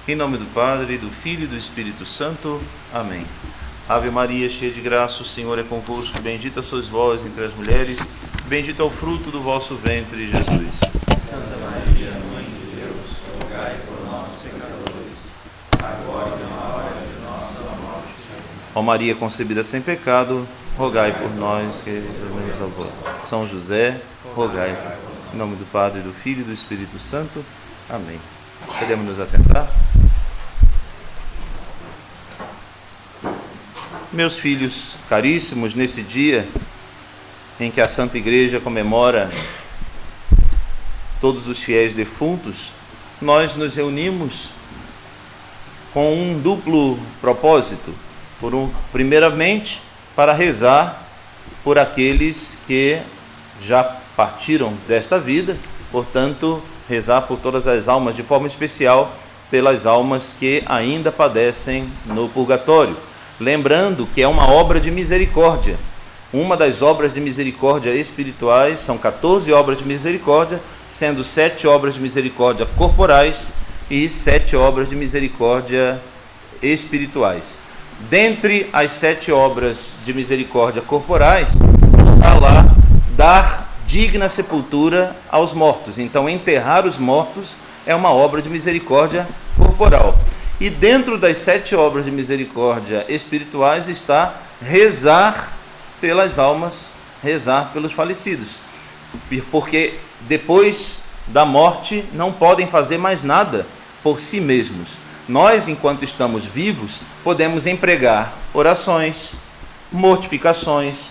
Em nome do Padre, do Filho e do Espírito Santo. Amém. Ave Maria, cheia de graça, o Senhor é convosco. Bendita sois vós entre as mulheres, bendito é o fruto do vosso ventre, Jesus. Santa Maria, Mãe de Deus, rogai por nós, pecadores, agora e na hora de nossa morte. Ó Maria concebida sem pecado, rogai por nós que recorremos ao vosso. São José, rogai. Em nome do Padre, do Filho e do Espírito Santo. Amém. Podemos nos assentar? Meus filhos caríssimos, nesse dia em que a Santa Igreja comemora todos os fiéis defuntos, nós nos reunimos com um duplo propósito. Primeiramente, para rezar por aqueles que já partiram desta vida, portanto, rezar por todas as almas, de forma especial pelas almas que ainda padecem no purgatório. Lembrando que é uma obra de misericórdia. Uma das obras de misericórdia espirituais, são 14 obras de misericórdia, sendo 7 obras de misericórdia corporais e 7 obras de misericórdia espirituais. Dentre as 7 obras de misericórdia corporais, está lá dar digna sepultura aos mortos. Então, enterrar os mortos é uma obra de misericórdia corporal. E dentro das 7 obras de misericórdia espirituais está rezar pelas almas, rezar pelos falecidos. Porque depois da morte não podem fazer mais nada por si mesmos. Nós, enquanto estamos vivos, podemos empregar orações, mortificações,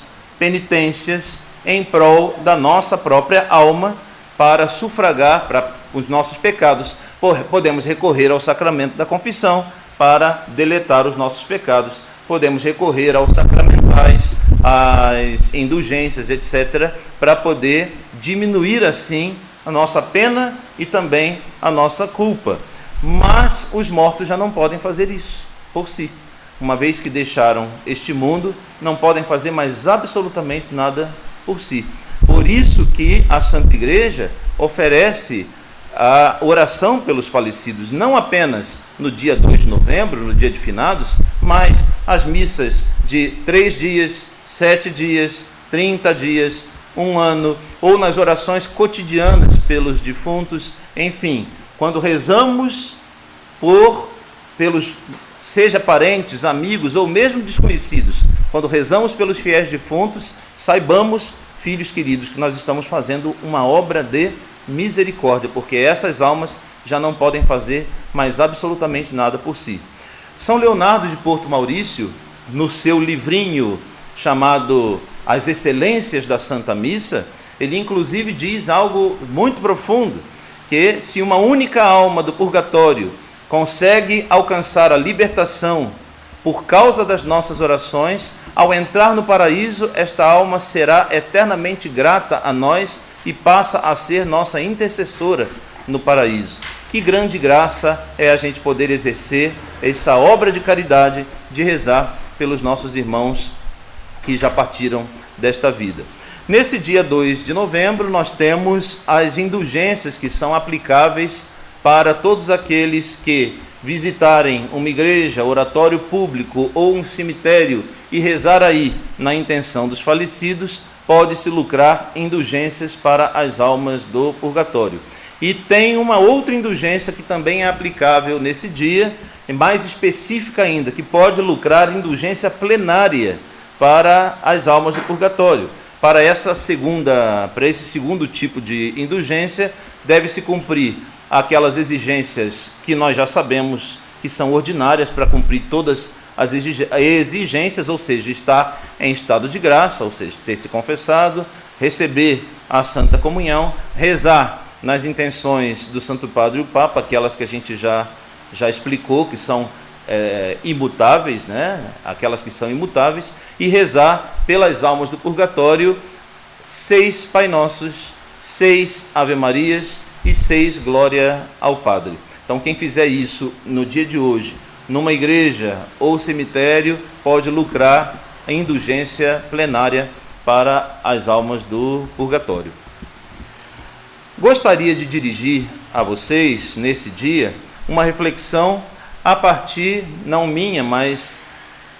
penitências em prol da nossa própria alma para sufragar para os nossos pecados. Podemos recorrer ao sacramento da confissão para deletar os nossos pecados. Podemos recorrer aos sacramentais, às indulgências, etc., para poder diminuir assim a nossa pena e também a nossa culpa. Mas os mortos já não podem fazer isso por si. Uma vez que deixaram este mundo, não podem fazer mais absolutamente nada por si. Por isso que a Santa Igreja oferece a oração pelos falecidos, não apenas no dia 2 de novembro, no dia de finados, mas as missas de 3 dias, 7 dias, 30 dias, 1 ano, ou nas orações cotidianas pelos defuntos. Enfim, quando rezamos pelos, seja parentes, amigos ou mesmo desconhecidos, quando rezamos pelos fiéis defuntos, saibamos, filhos queridos, que nós estamos fazendo uma obra de misericórdia, porque essas almas já não podem fazer mais absolutamente nada por si. São Leonardo de Porto Maurício, no seu livrinho chamado As Excelências da Santa Missa, ele inclusive diz algo muito profundo, que se uma única alma do purgatório consegue alcançar a libertação por causa das nossas orações, ao entrar no paraíso, esta alma será eternamente grata a nós e passa a ser nossa intercessora no paraíso. Que grande graça é a gente poder exercer essa obra de caridade, de rezar pelos nossos irmãos que já partiram desta vida. Nesse dia 2 de novembro, nós temos as indulgências que são aplicáveis para todos aqueles que visitarem uma igreja, oratório público ou um cemitério e rezar aí na intenção dos falecidos, pode-se lucrar indulgências para as almas do purgatório. E tem uma outra indulgência que também é aplicável nesse dia, mais específica ainda, que pode lucrar indulgência plenária para as almas do purgatório. Para esse segundo tipo de indulgência, deve-se cumprir aquelas exigências que nós já sabemos que são ordinárias para cumprir todas as exigências, ou seja, estar em estado de graça, ou seja, ter se confessado, receber a Santa Comunhão, rezar nas intenções do Santo Padre e o Papa, aquelas que a gente já explicou, que são imutáveis, né? Aquelas que são imutáveis, e rezar pelas almas do purgatório 6 Pai Nossos, 6 Ave Marias e 6 Glória ao Padre. Então, quem fizer isso no dia de hoje, numa igreja ou cemitério, pode lucrar a indulgência plenária para as almas do purgatório. Gostaria de dirigir a vocês, nesse dia, uma reflexão a partir, não minha, mas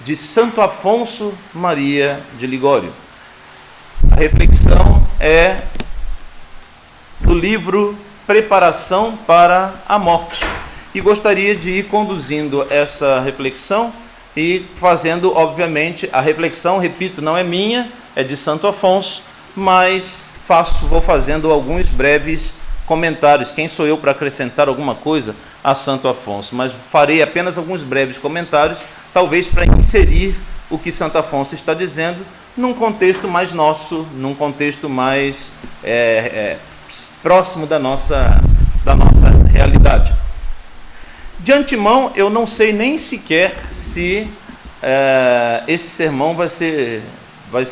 de Santo Afonso Maria de Ligório. A reflexão é do livro Preparação para a Morte. E gostaria de ir conduzindo essa reflexão e fazendo, obviamente, a reflexão, repito, não é minha, é de Santo Afonso, mas vou fazendo alguns breves comentários. Quem sou eu para acrescentar alguma coisa a Santo Afonso? Mas farei apenas alguns breves comentários, talvez para inserir o que Santo Afonso está dizendo num contexto mais nosso, num contexto mais próximo da nossa realidade. De antemão, eu não sei nem sequer se esse sermão vai ser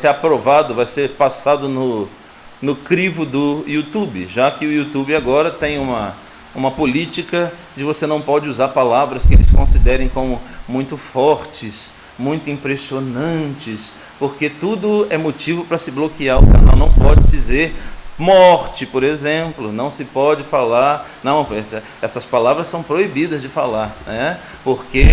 aprovado, vai ser passado no crivo do YouTube, já que o YouTube agora tem uma política de você não pode usar palavras que eles considerem como muito fortes, muito impressionantes, porque tudo é motivo para se bloquear o canal. Não pode dizer morte, por exemplo, não se pode falar, não, essas palavras são proibidas de falar, né? Porque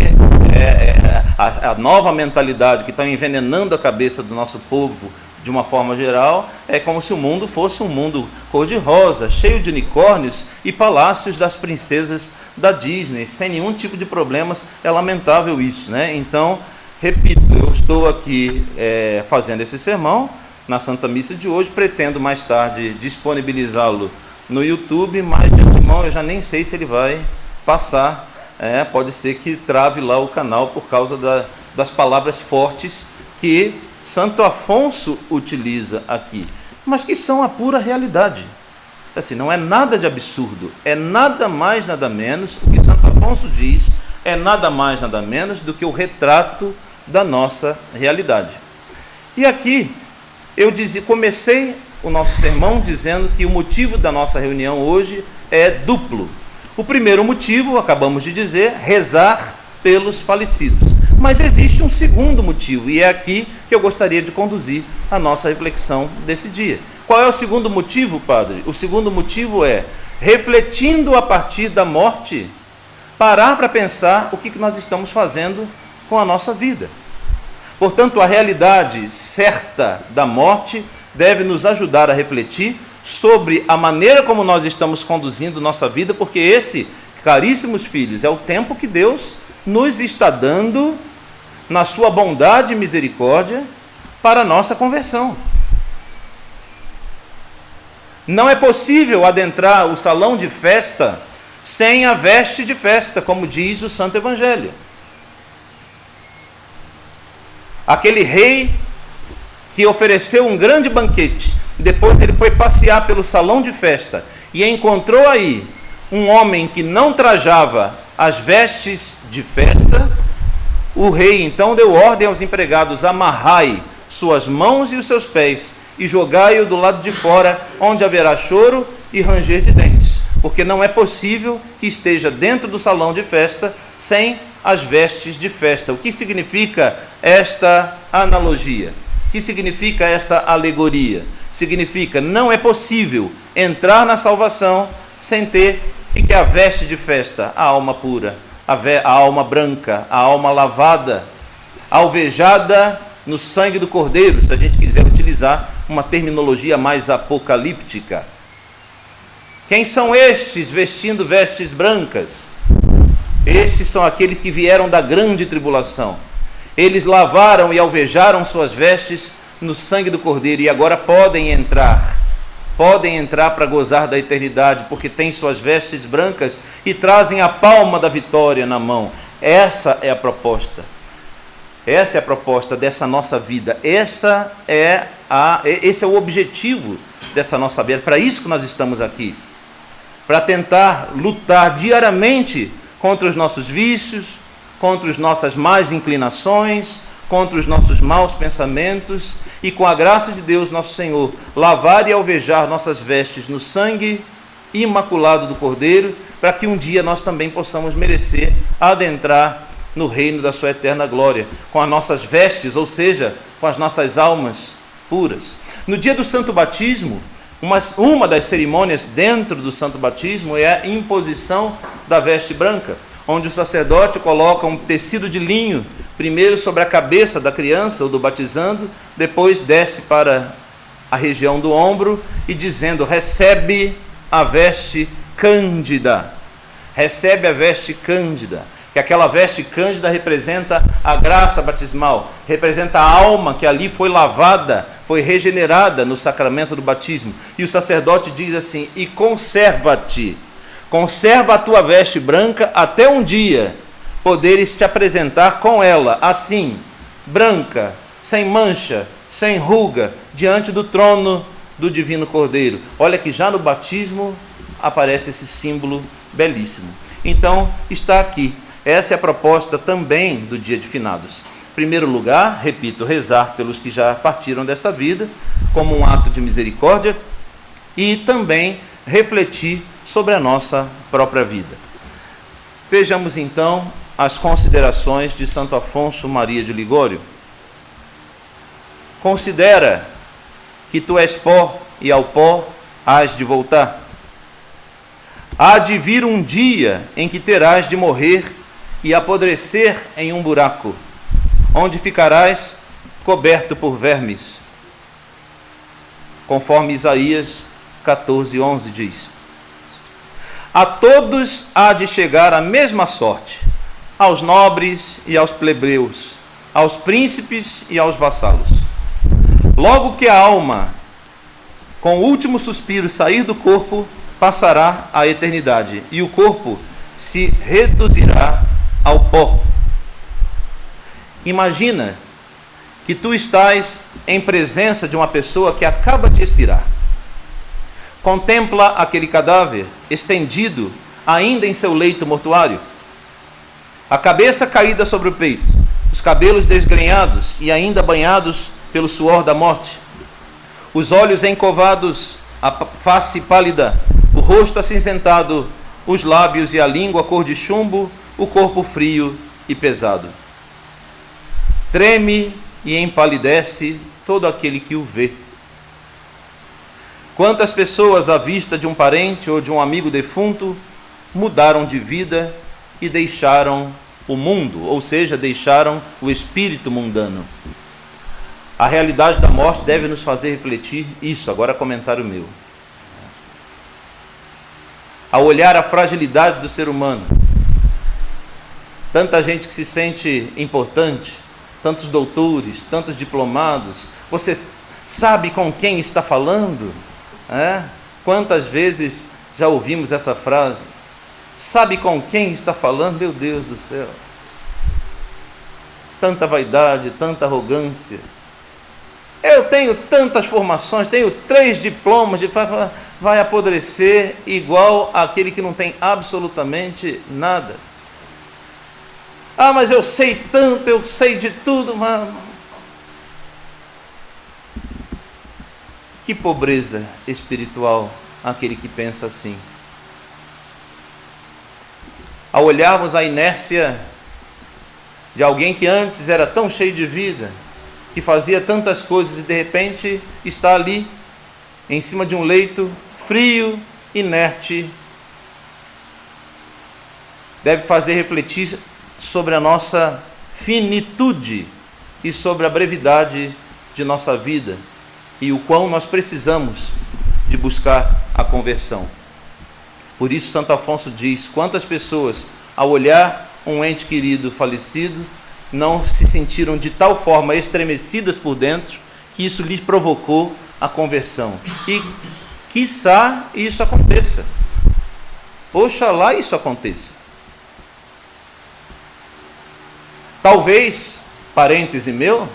a nova mentalidade que está envenenando a cabeça do nosso povo de uma forma geral é como se o mundo fosse um mundo cor-de-rosa, cheio de unicórnios e palácios das princesas da Disney, sem nenhum tipo de problemas. É lamentável isso, né? Então, repito, eu estou aqui fazendo esse sermão na Santa Missa de hoje, pretendo mais tarde disponibilizá-lo no YouTube, mas de antemão eu já nem sei se ele vai passar, pode ser que trave lá o canal por causa das palavras fortes que Santo Afonso utiliza aqui, mas que são a pura realidade. Assim, não é nada de absurdo, é nada mais, nada menos, o que Santo Afonso diz é nada mais, nada menos do que o retrato da nossa realidade. E aqui, comecei o nosso sermão dizendo que o motivo da nossa reunião hoje é duplo. O primeiro motivo, acabamos de dizer, rezar pelos falecidos. Mas existe um segundo motivo, e é aqui que eu gostaria de conduzir a nossa reflexão desse dia. Qual é o segundo motivo, padre? O segundo motivo é, refletindo a partir da morte, parar para pensar o que nós estamos fazendo com a nossa vida. Portanto, a realidade certa da morte deve nos ajudar a refletir sobre a maneira como nós estamos conduzindo nossa vida, porque esse, caríssimos filhos, é o tempo que Deus nos está dando, na sua bondade e misericórdia, para a nossa conversão. Não é possível adentrar o salão de festa sem a veste de festa, como diz o Santo Evangelho. Aquele rei que ofereceu um grande banquete, depois ele foi passear pelo salão de festa e encontrou aí um homem que não trajava as vestes de festa. O rei então deu ordem aos empregados: amarrai suas mãos e os seus pés e jogai-o do lado de fora, onde haverá choro e ranger de dentes, porque não é possível que esteja dentro do salão de festa sem as vestes de festa. O que significa esta analogia? O que significa esta alegoria? Significa, não é possível entrar na salvação sem ter o que é a veste de festa? A alma pura, a alma branca, a alma lavada, alvejada no sangue do Cordeiro, se a gente quiser utilizar uma terminologia mais apocalíptica. Quem são estes vestindo vestes brancas? Estes são aqueles que vieram da grande tribulação. Eles lavaram e alvejaram suas vestes no sangue do Cordeiro e agora podem entrar para gozar da eternidade, porque têm suas vestes brancas e trazem a palma da vitória na mão. Essa é a proposta. Essa é a proposta dessa nossa vida. Esse é o objetivo dessa nossa vida. Para isso que nós estamos aqui. Para tentar lutar diariamente contra os nossos vícios, contra as nossas más inclinações, contra os nossos maus pensamentos, e com a graça de Deus, nosso Senhor, lavar e alvejar nossas vestes no sangue imaculado do Cordeiro, para que um dia nós também possamos merecer adentrar no reino da sua eterna glória, com as nossas vestes, ou seja, com as nossas almas puras. No dia do Santo Batismo, Uma das cerimônias dentro do santo batismo é a imposição da veste branca, onde o sacerdote coloca um tecido de linho, primeiro sobre a cabeça da criança ou do batizando, depois desce para a região do ombro e dizendo: recebe a veste cândida. Recebe a veste cândida. Que aquela veste cândida representa a graça batismal, representa a alma que ali foi lavada, foi regenerada no sacramento do batismo. E o sacerdote diz assim: e conserva-te, conserva a tua veste branca até um dia poderes te apresentar com ela, assim, branca, sem mancha, sem ruga, diante do trono do Divino Cordeiro. Olha que já no batismo aparece esse símbolo belíssimo. Então, está aqui. Essa é a proposta também do dia de finados. Em primeiro lugar, repito, rezar pelos que já partiram desta vida, como um ato de misericórdia, e também refletir sobre a nossa própria vida. Vejamos então as considerações de Santo Afonso Maria de Ligório. Considera que tu és pó e ao pó hás de voltar. Há de vir um dia em que terás de morrer e apodrecer em um buraco, onde ficarás coberto por vermes, conforme Isaías 14:11 diz. A todos há de chegar a mesma sorte, aos nobres e aos plebeus, aos príncipes e aos vassalos. Logo que a alma, com o último suspiro, sair do corpo, passará a eternidade, e o corpo se reduzirá ao pó. Imagina que tu estás em presença de uma pessoa que acaba de expirar. Contempla aquele cadáver estendido ainda em seu leito mortuário, a cabeça caída sobre o peito, os cabelos desgrenhados e ainda banhados pelo suor da morte, os olhos encovados, a face pálida, o rosto acinzentado, os lábios e a língua cor de chumbo, o corpo frio e pesado. Treme e empalidece todo aquele que o vê. Quantas pessoas, à vista de um parente ou de um amigo defunto, mudaram de vida e deixaram o mundo, ou seja, deixaram o espírito mundano. A realidade da morte deve nos fazer refletir isso. Agora, comentário meu. Ao olhar a fragilidade do ser humano, tanta gente que se sente importante, tantos doutores, tantos diplomados, você sabe com quem está falando? Quantas vezes já ouvimos essa frase? Sabe com quem está falando? Meu Deus do céu! Tanta vaidade, tanta arrogância. Eu tenho tantas formações, tenho 3 diplomas, vai apodrecer igual aquele que não tem absolutamente nada. Ah, mas eu sei tanto, eu sei de tudo, mas... Que pobreza espiritual aquele que pensa assim. Ao olharmos a inércia de alguém que antes era tão cheio de vida, que fazia tantas coisas e de repente está ali, em cima de um leito frio, inerte, deve fazer refletir sobre a nossa finitude e sobre a brevidade de nossa vida e o quão nós precisamos de buscar a conversão. Por isso Santo Afonso diz: quantas pessoas, ao olhar um ente querido falecido, não se sentiram de tal forma estremecidas por dentro que isso lhes provocou a conversão. E quiçá isso aconteça. Oxalá isso aconteça. Talvez, parêntese meu,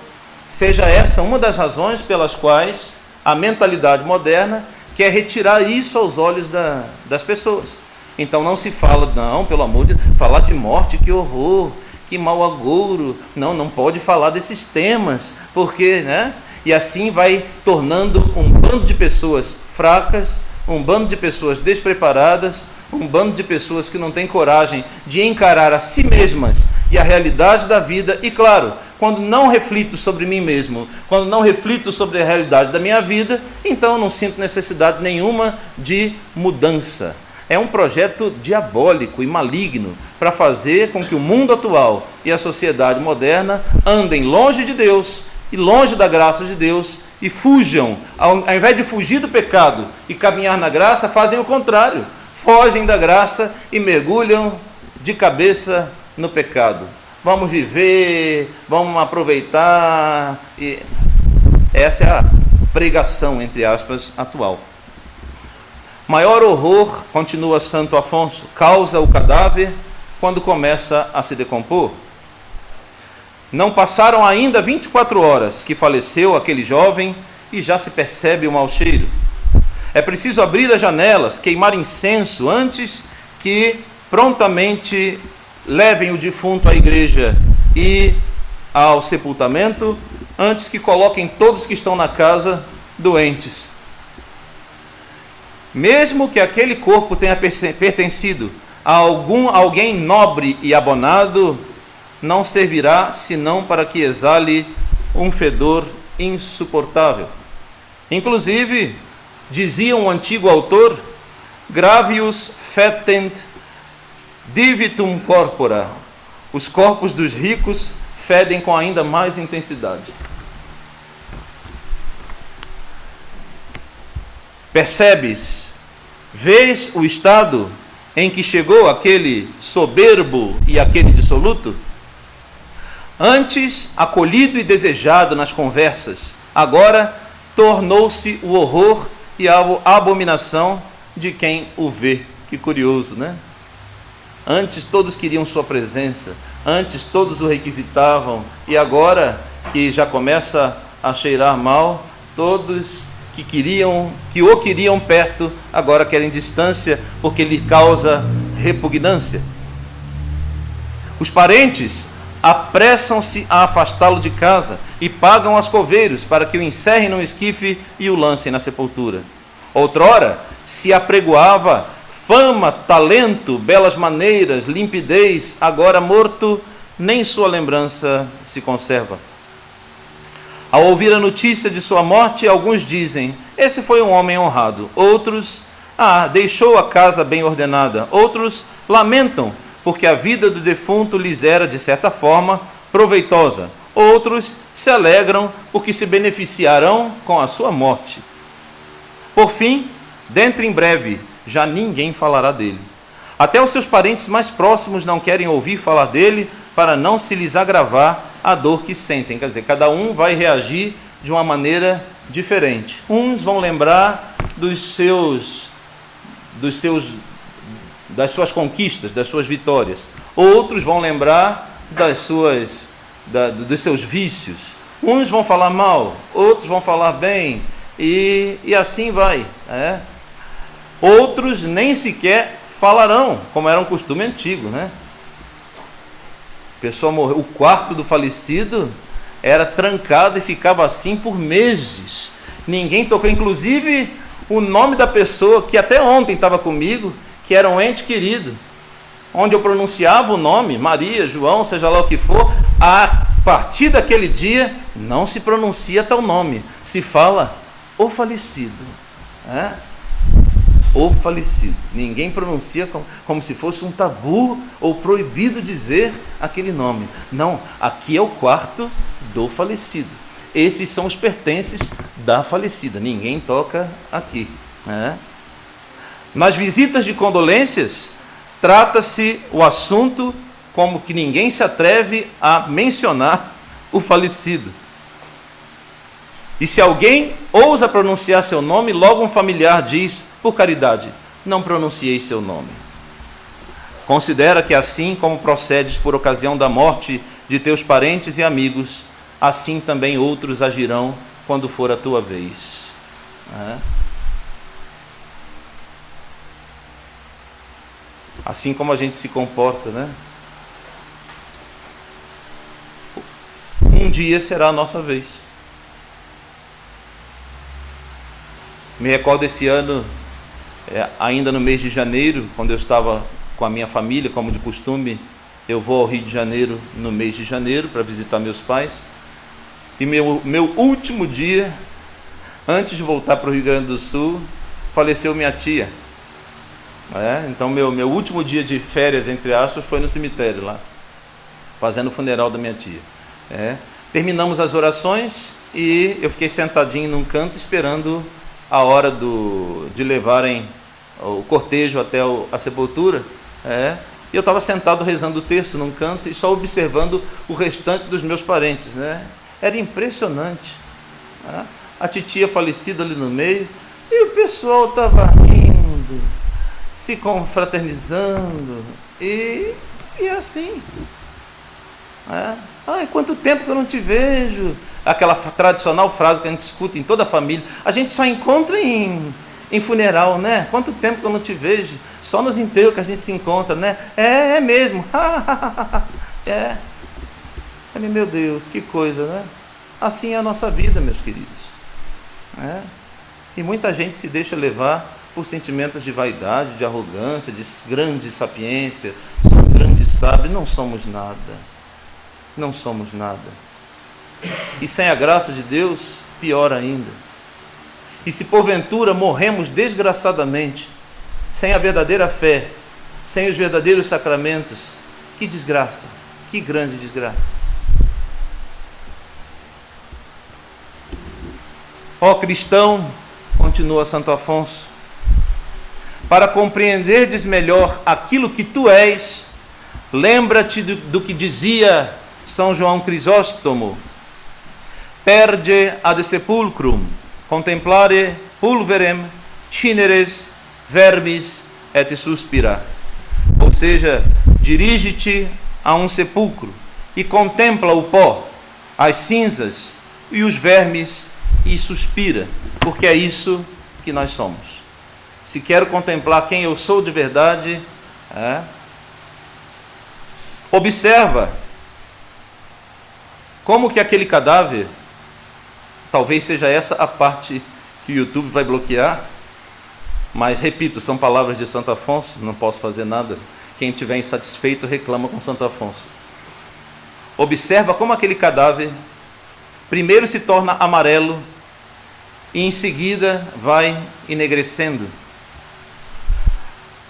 seja essa uma das razões pelas quais a mentalidade moderna quer retirar isso aos olhos das pessoas. Então não se fala, não, pelo amor de Deus, falar de morte, que horror, que mau agouro, não pode falar desses temas, porque, E assim vai tornando um bando de pessoas fracas, um bando de pessoas despreparadas, um bando de pessoas que não têm coragem de encarar a si mesmas e a realidade da vida, e claro, quando não reflito sobre mim mesmo, quando não reflito sobre a realidade da minha vida, então eu não sinto necessidade nenhuma de mudança. É um projeto diabólico e maligno para fazer com que o mundo atual e a sociedade moderna andem longe de Deus e longe da graça de Deus e fujam, ao invés de fugir do pecado e caminhar na graça, fazem o contrário, fogem da graça e mergulham de cabeça no pecado. Vamos viver, vamos aproveitar. E essa é a pregação, entre aspas, atual. Maior horror, continua Santo Afonso, causa o cadáver quando começa a se decompor. Não passaram ainda 24 horas que faleceu aquele jovem e já se percebe o mau cheiro. É preciso abrir as janelas, queimar incenso antes que prontamente levem o defunto à igreja e ao sepultamento, antes que coloquem todos que estão na casa doentes. Mesmo que aquele corpo tenha pertencido a alguém nobre e abonado, não servirá senão para que exale um fedor insuportável. Inclusive, dizia um antigo autor, gravius fetent divitum corpora. Os corpos dos ricos fedem com ainda mais intensidade. Percebes? Vês o estado em que chegou aquele soberbo e aquele dissoluto? Antes acolhido e desejado nas conversas, agora tornou-se o horror e a abominação de quem o vê. Que curioso, né? Antes todos queriam sua presença, antes todos o requisitavam, e agora que já começa a cheirar mal, todos que o queriam perto, agora querem distância, porque lhe causa repugnância. Os parentes apressam-se a afastá-lo de casa e pagam aos coveiros para que o encerrem no esquife e o lancem na sepultura. Outrora se apregoava fama, talento, belas maneiras, limpidez, agora morto, nem sua lembrança se conserva. Ao ouvir a notícia de sua morte, alguns dizem, esse foi um homem honrado. Outros, deixou a casa bem ordenada. Outros lamentam, porque a vida do defunto lhes era, de certa forma, proveitosa. Outros se alegram, porque se beneficiarão com a sua morte. Por fim, dentro em breve, já ninguém falará dele. Até os seus parentes mais próximos não querem ouvir falar dele, para não se lhes agravar a dor que sentem. Quer dizer, cada um vai reagir de uma maneira diferente. Uns vão lembrar das suas conquistas, das suas vitórias. Outros vão lembrar dos seus vícios. Uns vão falar mal, outros vão falar bem, e assim vai. Outros nem sequer falarão, como era um costume antigo, né? A pessoa morreu, o quarto do falecido era trancado e ficava assim por meses. Ninguém tocou, inclusive o nome da pessoa que até ontem estava comigo, que era um ente querido, onde eu pronunciava o nome, Maria, João, seja lá o que for, a partir daquele dia não se pronuncia tal nome, se fala o falecido, ou falecido. Ninguém pronuncia como se fosse um tabu ou proibido dizer aquele nome. Não, aqui é o quarto do falecido. Esses são os pertences da falecida. Ninguém toca aqui. Nas visitas de condolências, trata-se o assunto como que ninguém se atreve a mencionar o falecido. E se alguém ousa pronunciar seu nome, logo um familiar diz, por caridade, não pronunciei seu nome. Considera que assim como procedes por ocasião da morte de teus parentes e amigos, assim também outros agirão quando for a tua vez. Assim como a gente se comporta, né? Um dia será a nossa vez. Me recordo esse ano, ainda no mês de janeiro, quando eu estava com a minha família, como de costume, eu vou ao Rio de Janeiro no mês de janeiro para visitar meus pais. E meu último dia, antes de voltar para o Rio Grande do Sul, faleceu minha tia. Então meu último dia de férias, entre aspas, foi no cemitério lá, fazendo o funeral da minha tia. Terminamos as orações e eu fiquei sentadinho num canto esperando a hora de levarem o cortejo até a sepultura. E eu estava sentado rezando o terço num canto e só observando o restante dos meus parentes. Era impressionante. A titia falecida ali no meio, e o pessoal estava rindo, se confraternizando, e assim. Ai, quanto tempo que eu não te vejo. Aquela tradicional frase que a gente escuta em toda a família: a gente só encontra em funeral, né? Quanto tempo que eu não te vejo. Só nos enterros que a gente se encontra, né? É mesmo. Meu Deus, que coisa, né? Assim é a nossa vida, meus queridos. E muita gente se deixa levar por sentimentos de vaidade, de arrogância, de grande sapiência. São grandes sábios. Não somos nada. Não somos nada. E sem a graça de Deus, pior ainda. E se porventura morremos desgraçadamente, sem a verdadeira fé, sem os verdadeiros sacramentos, que desgraça, que grande desgraça. Ó cristão, continua Santo Afonso, para compreenderdes melhor aquilo que tu és, lembra-te do que dizia São João Crisóstomo: perde ad sepulcrum, contemplare pulverem, cineres, verbis et suspira. Ou seja, dirige-te a um sepulcro e contempla o pó, as cinzas e os vermes e suspira, porque é isso que nós somos. Se quero contemplar quem eu sou de verdade, observa como que aquele cadáver, talvez seja essa a parte que o YouTube vai bloquear, mas repito, são palavras de Santo Afonso, não posso fazer nada. Quem estiver insatisfeito reclama com Santo Afonso. Observa como aquele cadáver primeiro se torna amarelo e em seguida vai enegrecendo.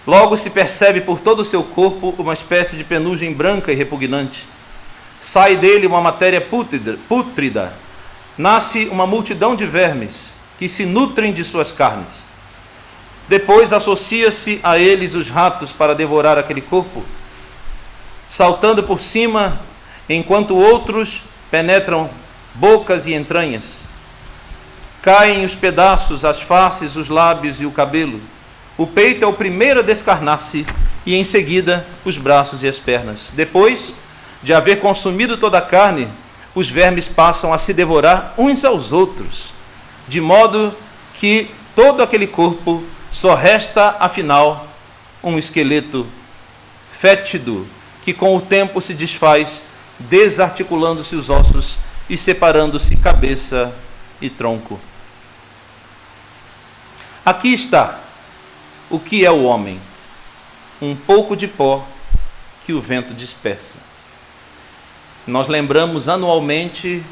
Logo se percebe por todo o seu corpo uma espécie de penugem branca e repugnante. Sai dele uma matéria pútrida. Nasce uma multidão de vermes que se nutrem de suas carnes. Depois associa-se a eles os ratos para devorar aquele corpo, saltando por cima, enquanto outros penetram bocas e entranhas. Caem os pedaços, as faces, os lábios e o cabelo. O peito é o primeiro a descarnar-se e em seguida os braços e as pernas. Depois de haver consumido toda a carne, os vermes passam a se devorar uns aos outros, de modo que todo aquele corpo só resta, afinal, um esqueleto fétido, que com o tempo se desfaz, desarticulando-se os ossos e separando-se cabeça e tronco. Aqui está o que é o homem: um pouco de pó que o vento dispersa. Nós lembramos anualmente,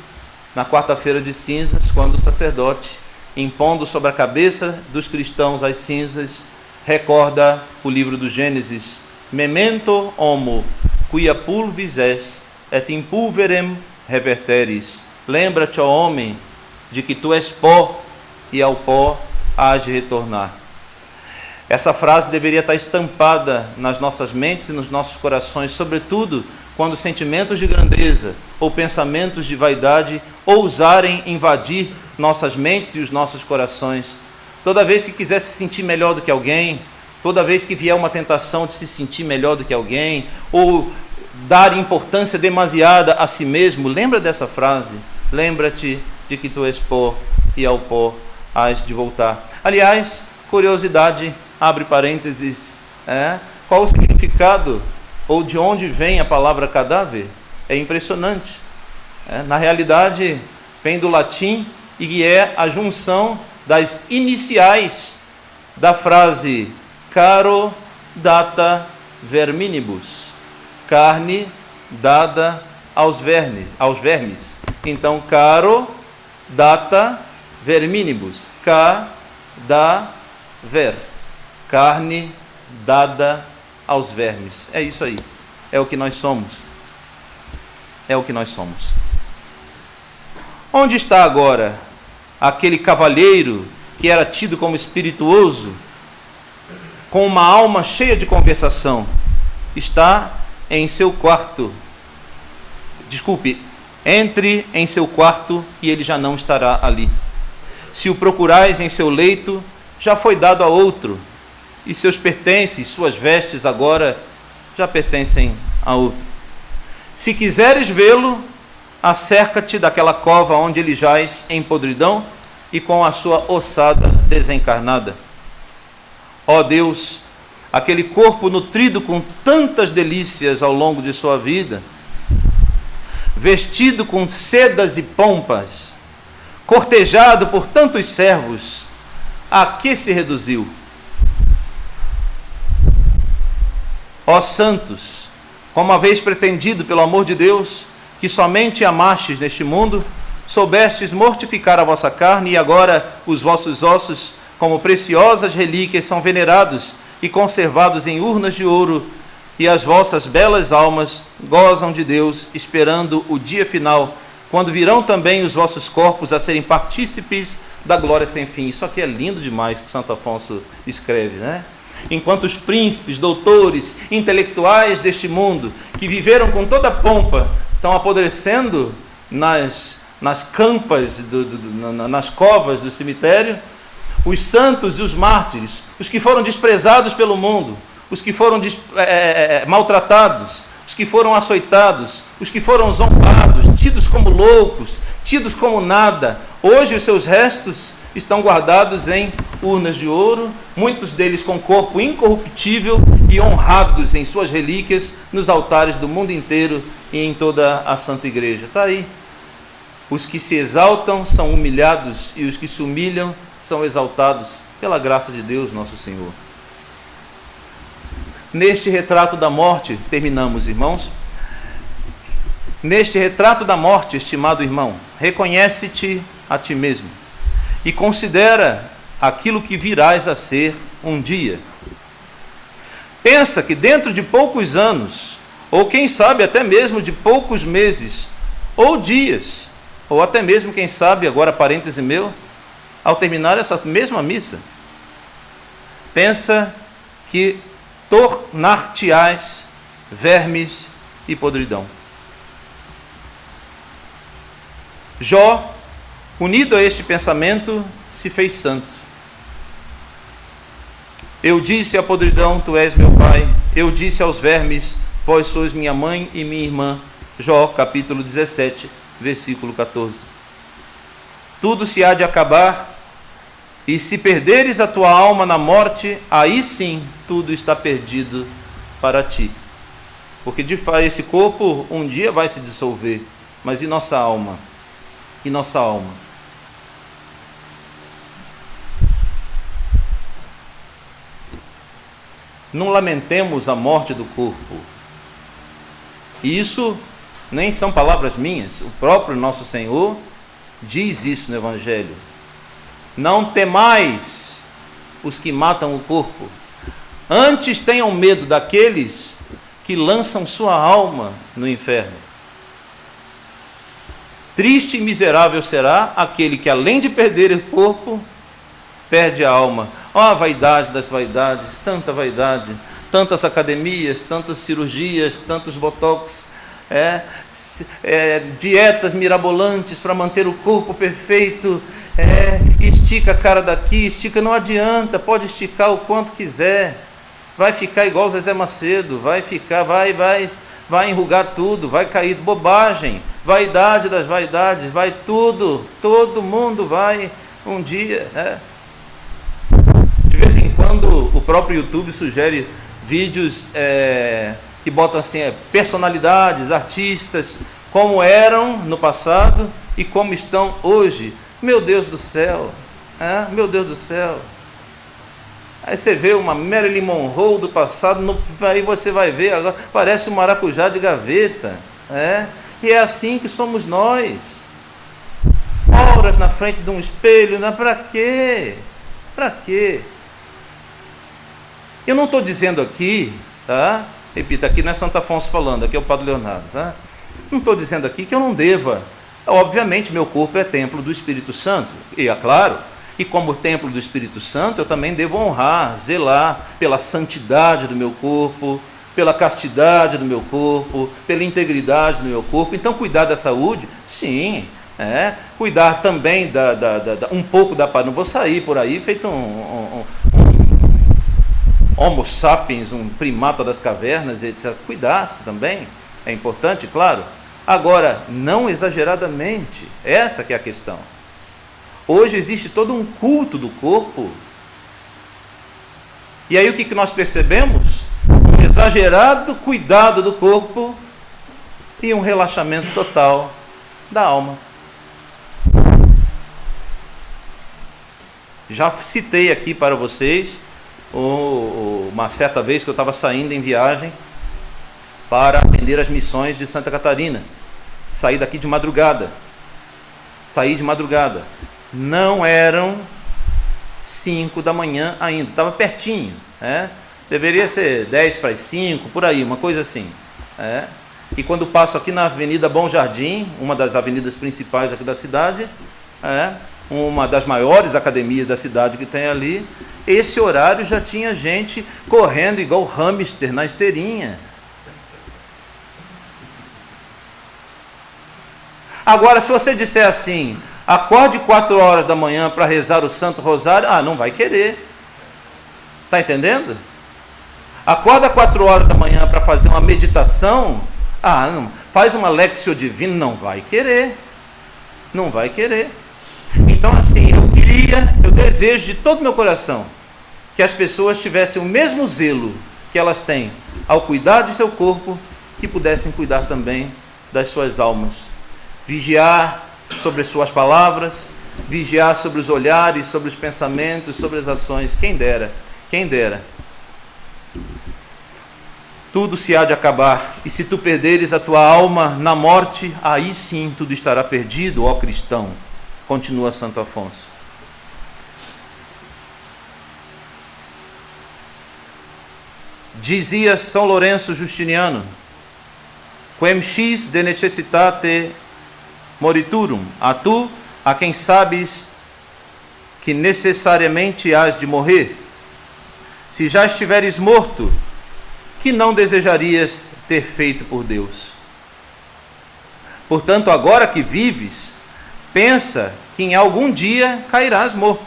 na quarta-feira de cinzas, quando o sacerdote, impondo sobre a cabeça dos cristãos as cinzas, recorda o livro do Gênesis: memento homo, quia pulvis es, et in pulverem reverteris. Lembra-te, ó homem, de que tu és pó, e ao pó hás de retornar. Essa frase deveria estar estampada nas nossas mentes e nos nossos corações, sobretudo quando sentimentos de grandeza ou pensamentos de vaidade ousarem invadir nossas mentes e os nossos corações. Toda vez que quiser se sentir melhor do que alguém, toda vez que vier uma tentação de se sentir melhor do que alguém, ou dar importância demasiada a si mesmo, lembra dessa frase: lembra-te de que tu és pó e ao pó hás de voltar. Aliás, curiosidade, abre parênteses, qual o significado ou de onde vem a palavra cadáver? É impressionante. Na realidade, vem do latim e é a junção das iniciais da frase caro data verminibus. carne dada aos vermes. Então, caro data verminibus, ver, carne dada aos vermes. É isso aí, é o que nós somos. É o que nós somos. Onde está agora aquele cavalheiro que era tido como espirituoso, com uma alma cheia de conversação? Está em seu quarto. Desculpe, entre em seu quarto e ele já não estará ali. Se o procurais em seu leito, já foi dado a outro, e seus pertences, suas vestes agora já pertencem a outro. Se quiseres vê-lo, acerca-te daquela cova onde ele jaz em podridão e com a sua ossada desencarnada. Ó Deus, aquele corpo nutrido com tantas delícias ao longo de sua vida, vestido com sedas e pompas, cortejado por tantos servos, a que se reduziu? Ó santos, como uma vez pretendido pelo amor de Deus, que somente amastes neste mundo, soubestes mortificar a vossa carne, e agora os vossos ossos, como preciosas relíquias, são venerados e conservados em urnas de ouro, e as vossas belas almas gozam de Deus, esperando o dia final, quando virão também os vossos corpos a serem partícipes da glória sem fim. Isso aqui é lindo demais que Santo Afonso escreve, né? Enquanto os príncipes, doutores, intelectuais deste mundo, que viveram com toda a pompa, estão apodrecendo nas campas, nas covas do cemitério, os santos e os mártires, os que foram desprezados pelo mundo, os que foram maltratados, os que foram açoitados, os que foram zombados, tidos como loucos, tidos como nada, hoje os seus restos estão guardados em urnas de ouro, muitos deles com corpo incorruptível e honrados em suas relíquias nos altares do mundo inteiro e em toda a Santa Igreja. Está aí. Os que se exaltam são humilhados e os que se humilham são exaltados pela graça de Deus, nosso Senhor. Neste retrato da morte, terminamos, irmãos. Neste retrato da morte, estimado irmão, reconhece-te a ti mesmo e considera aquilo que virás a ser um dia. Pensa que dentro de poucos anos, ou quem sabe até mesmo de poucos meses, ou dias, ou até mesmo, quem sabe, agora parêntese meu, ao terminar essa mesma missa, pensa que tornar-te-ás vermes e podridão. Jó, unido a este pensamento, se fez santo. Eu disse à podridão, tu és meu pai. Eu disse aos vermes, vós sois minha mãe e minha irmã. Jó, capítulo 17, versículo 14. Tudo se há de acabar, e se perderes a tua alma na morte, aí sim tudo está perdido para ti. Porque de fato esse corpo um dia vai se dissolver, mas e nossa alma? E nossa alma? Não lamentemos a morte do corpo. E isso nem são palavras minhas, o próprio nosso Senhor diz isso no Evangelho. Não temais os que matam o corpo, antes tenham medo daqueles que lançam sua alma no inferno. Triste e miserável será aquele que, além de perder o corpo, perde a alma. Ó, a vaidade das vaidades, tanta vaidade, tantas academias, tantas cirurgias, tantos botox, dietas mirabolantes para manter o corpo perfeito, estica a cara daqui, estica, não adianta, pode esticar o quanto quiser, vai ficar igual Zezé Macedo, vai enrugar tudo, vai cair, bobagem, vaidade das vaidades, vai tudo, todo mundo vai um dia. De vez em quando o próprio YouTube sugere vídeos que botam assim, personalidades, artistas, como eram no passado e como estão hoje. Meu Deus do céu, meu Deus do céu. Aí você vê uma Marilyn Monroe do passado, aí você vai ver, agora parece um maracujá de gaveta. E é assim que somos nós. Horas na frente de um espelho, para quê? Para quê? Eu não estou dizendo aqui, tá? Repita, aqui não é Santo Afonso falando, aqui é o Padre Leonardo, tá? Não estou dizendo aqui que eu não deva. Obviamente, meu corpo é templo do Espírito Santo, e é claro, e como templo do Espírito Santo, eu também devo honrar, zelar pela santidade do meu corpo, pela castidade do meu corpo, pela integridade do meu corpo. Então, cuidar da saúde, sim, cuidar também um pouco da paz. Não vou sair por aí feito um Homo sapiens, um primata das cavernas, etc. Cuidar-se também, é importante, claro. Agora, não exageradamente, essa que é a questão. Hoje existe todo um culto do corpo. E aí o que nós percebemos? Um exagerado cuidado do corpo e um relaxamento total da alma. Já citei aqui para vocês uma certa vez que eu estava saindo em viagem para atender as missões de Santa Catarina. Saí daqui de madrugada. Não eram 5 da manhã ainda, estava pertinho. Deveria ser 10 para as 5, por aí, uma coisa assim. E quando passo aqui na Avenida Bom Jardim, uma das avenidas principais aqui da cidade, uma das maiores academias da cidade que tem ali, esse horário já tinha gente correndo igual hamster na esteirinha. Agora, se você disser assim, acorde 4 horas da manhã para rezar o Santo Rosário, não vai querer. Está entendendo? Acorda 4 horas da manhã para fazer uma meditação, não, faz uma Lectio Divina, não vai querer. Não vai querer. Então, assim, eu desejo de todo o meu coração que as pessoas tivessem o mesmo zelo que elas têm ao cuidar de seu corpo, que pudessem cuidar também das suas almas. Vigiar sobre as suas palavras, vigiar sobre os olhares, sobre os pensamentos, sobre as ações. Quem dera, quem dera. Tudo se há de acabar, e se tu perderes a tua alma na morte, aí sim tudo estará perdido, ó cristão. Continua Santo Afonso. Dizia São Lourenço Justiniano: Quem xis de necessitate moriturum, a tu, a quem sabes que necessariamente hás de morrer. Se já estiveres morto, que não desejarias ter feito por Deus? Portanto, agora que vives, pensa que em algum dia cairás morto.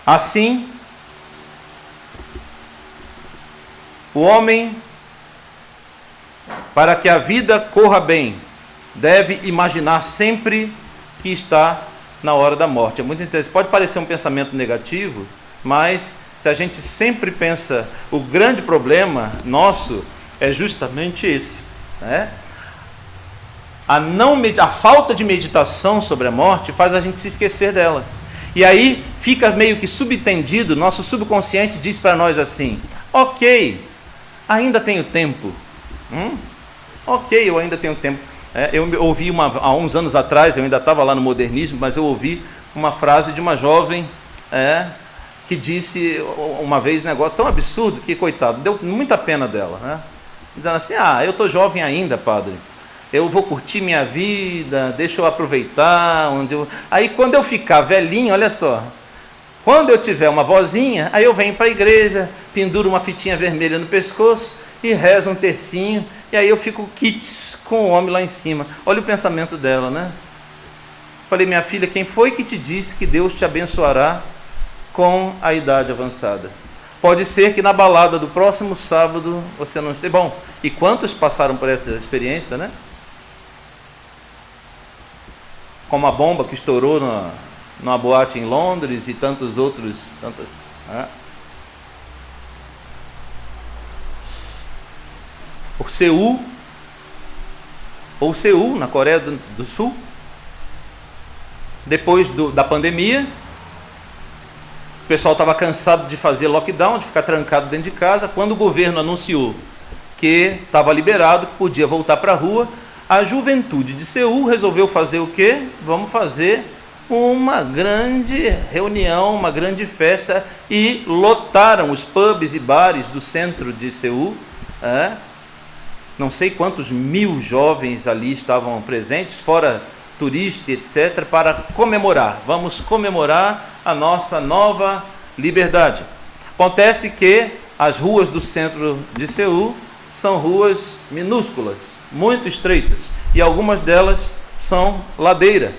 Assim, o homem, para que a vida corra bem, deve imaginar sempre que está na hora da morte. É muito interessante. Pode parecer um pensamento negativo, mas se a gente sempre pensa, o grande problema nosso é justamente esse, A falta de meditação sobre a morte faz a gente se esquecer dela. E aí fica meio que subtendido, nosso subconsciente diz para nós assim: ok, ainda tenho tempo. Ok, eu ainda tenho tempo. Eu ouvi há uns anos atrás, eu ainda estava lá no modernismo, mas eu ouvi uma frase de uma jovem que disse uma vez um negócio tão absurdo que, coitado, deu muita pena dela. Dizendo assim: eu estou jovem ainda, padre. Eu vou curtir minha vida, deixa eu aproveitar. Aí quando eu ficar velhinho, olha só, quando eu tiver uma vozinha, aí eu venho para a igreja, penduro uma fitinha vermelha no pescoço e rezo um tercinho, e aí eu fico kits com o homem lá em cima. Olha o pensamento dela, Falei: minha filha, quem foi que te disse que Deus te abençoará com a idade avançada? Pode ser que na balada do próximo sábado você não esteja. Bom, e quantos passaram por essa experiência, Como a bomba que estourou numa boate em Londres e tantos outros. Seul, na Coreia do Sul, depois da pandemia, o pessoal estava cansado de fazer lockdown, de ficar trancado dentro de casa. Quando o governo anunciou que estava liberado, que podia voltar para a rua, a juventude de Seul resolveu fazer o quê? Vamos fazer uma grande reunião, uma grande festa, e lotaram os pubs e bares do centro de Seul. Não sei quantos mil jovens ali estavam presentes, fora turista, etc., para comemorar. Vamos comemorar a nossa nova liberdade. Acontece que as ruas do centro de Seul são ruas minúsculas, muito estreitas, e algumas delas são ladeira.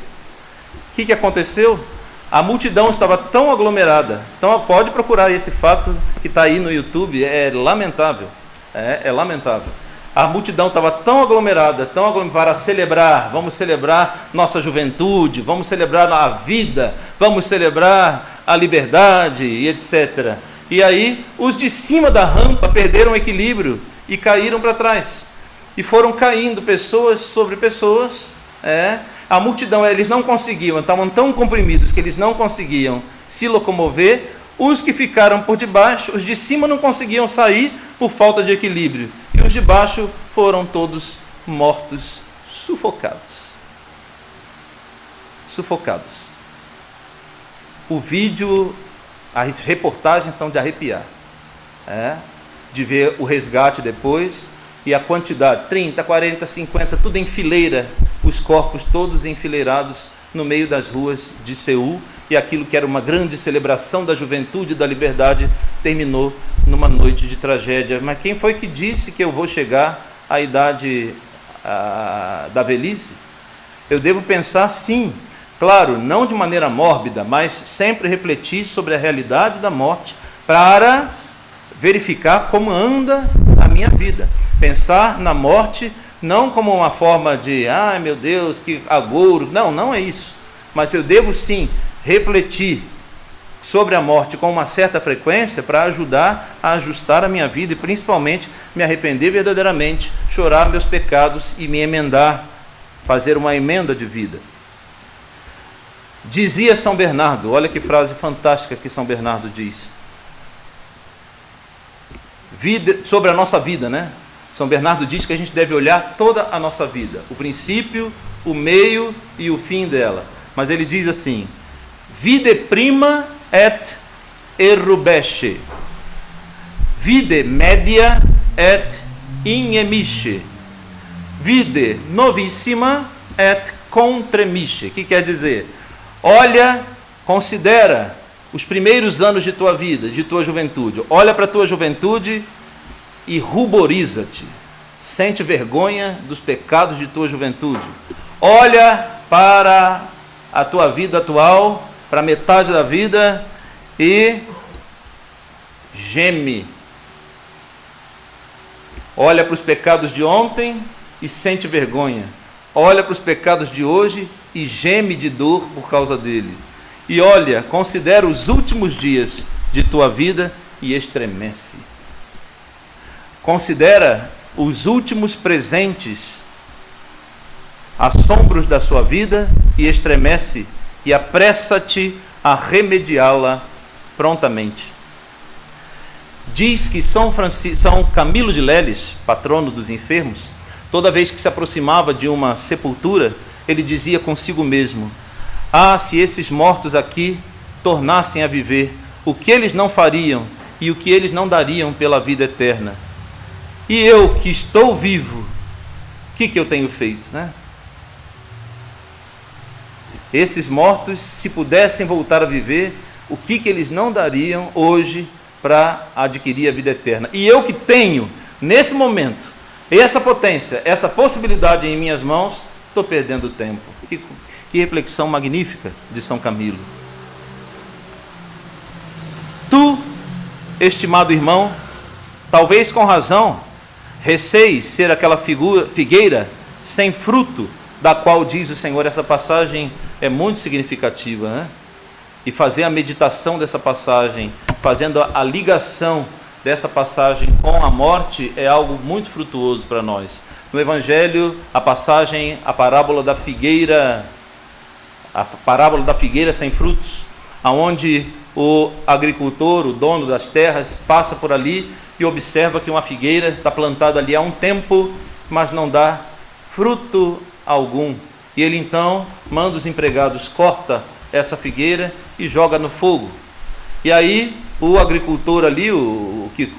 O que aconteceu? A multidão estava tão aglomerada. Então pode procurar esse fato que está aí no YouTube, é lamentável. É lamentável. A multidão estava tão aglomerada para celebrar. Vamos celebrar nossa juventude, vamos celebrar a vida, vamos celebrar a liberdade e etc. E aí os de cima da rampa perderam o equilíbrio e caíram para trás. E foram caindo pessoas sobre pessoas. A multidão, eles não conseguiam, estavam tão comprimidos que eles não conseguiam se locomover. Os que ficaram por debaixo, os de cima não conseguiam sair por falta de equilíbrio. E os de baixo foram todos mortos, sufocados. Sufocados. O vídeo, as reportagens são de arrepiar. De ver o resgate depois e a quantidade, 30, 40, 50, tudo em fileira, os corpos todos enfileirados no meio das ruas de Seul, e aquilo que era uma grande celebração da juventude e da liberdade terminou numa noite de tragédia. Mas quem foi que disse que eu vou chegar à idade da velhice? Eu devo pensar sim, claro, não de maneira mórbida, mas sempre refletir sobre a realidade da morte para verificar como anda a minha vida. Pensar na morte não como uma forma de, ai meu Deus, que agouro. Não é isso. Mas eu devo sim refletir sobre a morte com uma certa frequência para ajudar a ajustar a minha vida e principalmente me arrepender verdadeiramente, chorar meus pecados e me emendar, fazer uma emenda de vida. Dizia São Bernardo, olha que frase fantástica que São Bernardo diz. Sobre a nossa vida, né? São Bernardo diz que a gente deve olhar toda a nossa vida, o princípio, o meio e o fim dela. Mas ele diz assim: vide prima et erubesce, vide media et inemisce, vide novissima et contremisce. O que quer dizer? Olha, considera os primeiros anos de tua vida, de tua juventude. Olha para a tua juventude e ruboriza-te. Sente vergonha dos pecados de tua juventude. Olha para a tua vida atual, para metade da vida, e geme. Olha para os pecados de ontem e sente vergonha. Olha para os pecados de hoje e geme de dor por causa dele. E olha, considera os últimos dias de tua vida e estremece. Considera os últimos presentes, assombros da sua vida e estremece, e apressa-te a remediá-la prontamente. Diz que São Camilo de Leles, patrono dos enfermos, toda vez que se aproximava de uma sepultura, ele dizia consigo mesmo: ah, se esses mortos aqui tornassem a viver, o que eles não fariam e o que eles não dariam pela vida eterna. E eu que estou vivo, o que eu tenho feito, né? Esses mortos, se pudessem voltar a viver, o que eles não dariam hoje para adquirir a vida eterna? E eu que tenho, nesse momento, essa potência, essa possibilidade em minhas mãos, estou perdendo tempo. Que reflexão magnífica de São Camilo. Tu, estimado irmão, talvez com razão, receis ser aquela figueira sem fruto, da qual diz o Senhor. Essa passagem é muito significativa, né? E fazer a meditação dessa passagem, fazendo a ligação dessa passagem com a morte, é algo muito frutuoso para nós. No Evangelho, a parábola da figueira a parábola da figueira sem frutos, aonde o agricultor, o dono das terras, passa por ali e observa que uma figueira está plantada ali há um tempo, mas não dá fruto algum. E ele então manda os empregados, corta essa figueira e joga no fogo. E aí o agricultor ali, o que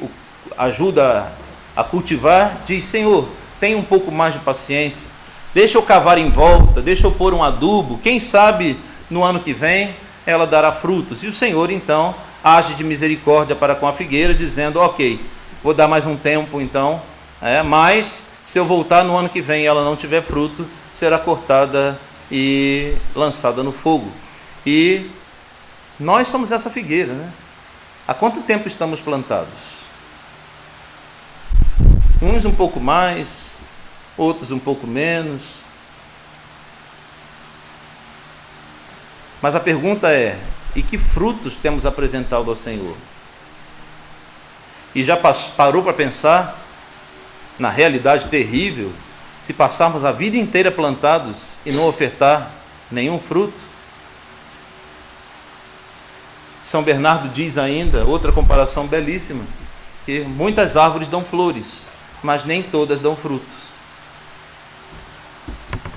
ajuda a cultivar, diz: Senhor, tenha um pouco mais de paciência, deixa eu cavar em volta, deixa eu pôr um adubo, quem sabe no ano que vem ela dará frutos. E o Senhor então age de misericórdia para com a figueira, dizendo: ok, vou dar mais um tempo então, mas se eu voltar no ano que vem e ela não tiver fruto, será cortada e lançada no fogo. E nós somos essa figueira, né? Há quanto tempo estamos plantados? Uns um pouco mais, outros um pouco menos. Mas a pergunta é: e que frutos temos apresentado ao Senhor? E já parou para pensar na realidade terrível, se passarmos a vida inteira plantados e não ofertar nenhum fruto? São Bernardo diz ainda, outra comparação belíssima, que muitas árvores dão flores, mas nem todas dão frutos.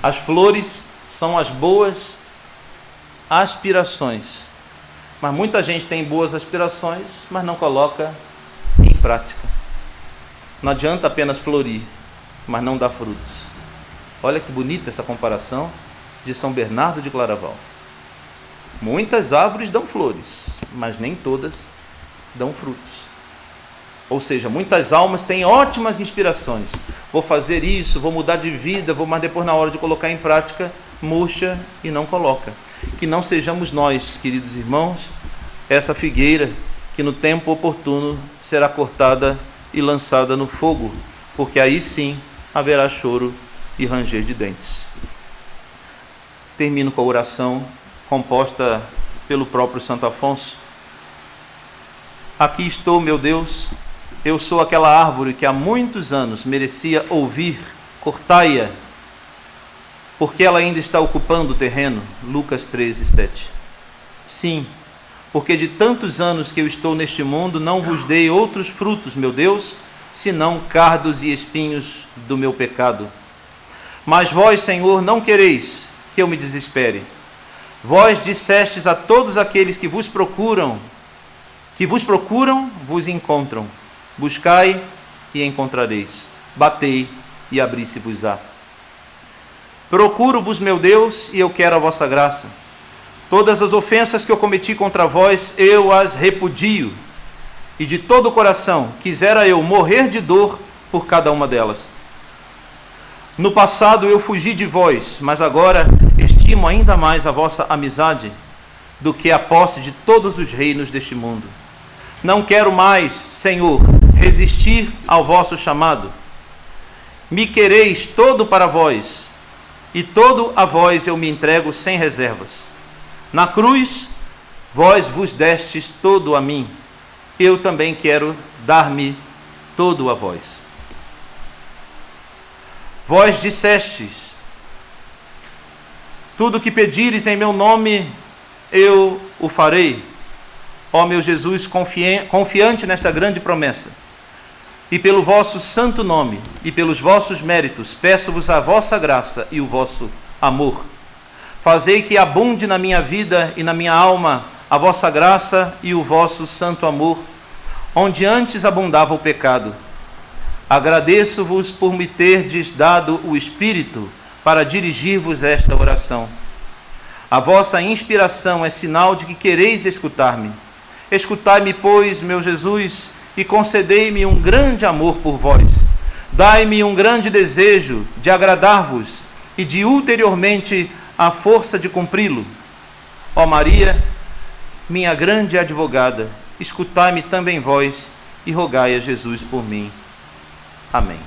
As flores são as boas aspirações, mas muita gente tem boas aspirações, mas não coloca em prática. Não adianta apenas florir, mas não dar frutos. Olha que bonita essa comparação de São Bernardo de Claraval. Muitas árvores dão flores, mas nem todas dão frutos. Ou seja, muitas almas têm ótimas inspirações. Vou fazer isso, vou mudar de vida, mas depois na hora de colocar em prática, murcha e não coloca. Que não sejamos nós, queridos irmãos, essa figueira que no tempo oportuno será cortada e lançada no fogo, porque aí sim haverá choro e ranger de dentes. Termino com a oração composta pelo próprio Santo Afonso. Aqui estou, meu Deus, eu sou aquela árvore que há muitos anos merecia ouvir: cortai-a, porque ela ainda está ocupando o terreno. Lucas 13:7. Sim, porque de tantos anos que eu estou neste mundo, não vos dei outros frutos, meu Deus, senão cardos e espinhos do meu pecado. Mas vós, Senhor, não quereis que eu me desespere. Vós dissestes a todos aqueles que vos procuram, vos encontram. Buscai e encontrareis. Batei e abri-se-vos-á. Procuro-vos, meu Deus, e eu quero a vossa graça. Todas as ofensas que eu cometi contra vós, eu as repudio. E de todo o coração quisera eu morrer de dor por cada uma delas. No passado eu fugi de vós, mas agora estimo ainda mais a vossa amizade do que a posse de todos os reinos deste mundo. Não quero mais, Senhor, resistir ao vosso chamado. Me quereis todo para vós, e todo a vós eu me entrego sem reservas. Na cruz, vós vos destes todo a mim. Eu também quero dar-me todo a vós. Vós dissestes: tudo o que pedires em meu nome, eu o farei. Ó meu Jesus, confiante nesta grande promessa, e pelo vosso santo nome e pelos vossos méritos, peço-vos a vossa graça e o vosso amor. Fazei que abunde na minha vida e na minha alma a vossa graça e o vosso santo amor, onde antes abundava o pecado. Agradeço-vos por me terdes dado o Espírito para dirigir-vos esta oração. A vossa inspiração é sinal de que quereis escutar-me. Escutai-me, pois, meu Jesus, e concedei-me um grande amor por vós. Dai-me um grande desejo de agradar-vos e de ulteriormente a força de cumpri-lo. Ó Maria, minha grande advogada, escutai-me também vós e rogai a Jesus por mim. Amém.